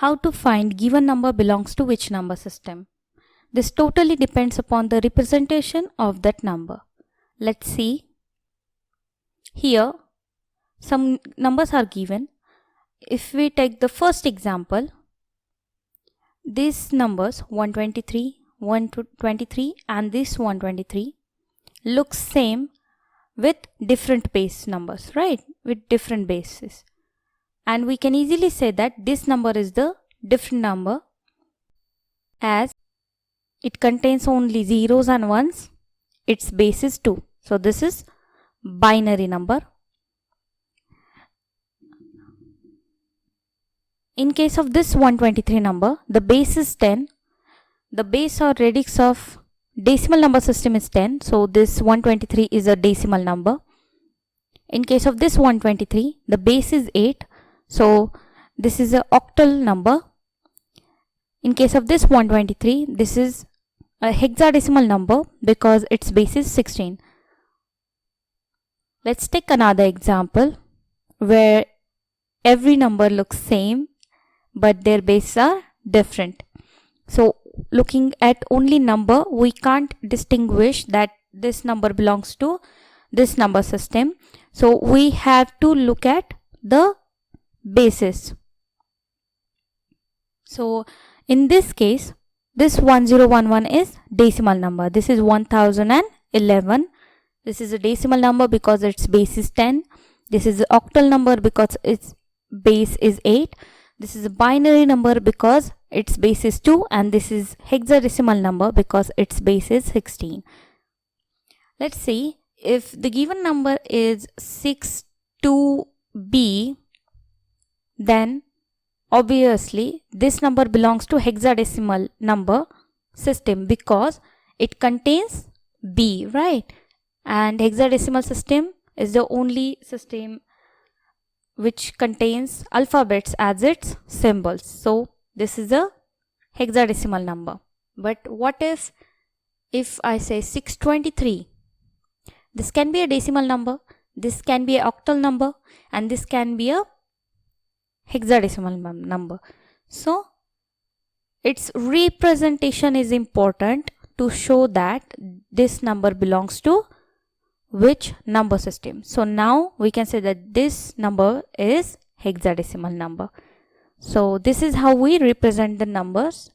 How to find given number belongs to which number system? This totally depends upon the representation of that number. Let's see. Here, some numbers are given. If we take the first example, these numbers 123, 123 and this 123 looks same with different base numbers, right? With different bases. And we can easily say that this number is the different number as it contains only zeros and ones. Its base is 2. So this is binary number. In case of this 123 number, the base is 10. The base or radix of decimal number system is 10. So this 123 is a decimal number. In case of this 123, the base is 8. So this is a octal number. In case of this 123, this is a hexadecimal number because its base is 16. Let's take another example where every number looks same but their bases are different. So looking at only number, we can't distinguish that this number belongs to this number system. So we have to look at the bases. So in this case, this 1011 is decimal number. This is 1011. This is a decimal number because its base is 10. This is an octal number because its base is 8. This is a binary number because its base is 2, and this is hexadecimal number because its base is 16. Let's see, if the given number is 62b, then obviously this number belongs to hexadecimal number system because it contains b, right? And hexadecimal system is the only system which contains alphabets as its symbols. So this is a hexadecimal number. But what if I say 623? This can be a decimal number, this can be an octal number, and this can be a hexadecimal number. So its representation is important to show that this number belongs to which number system. So now we can say that this number is hexadecimal number. So this is how we represent the numbers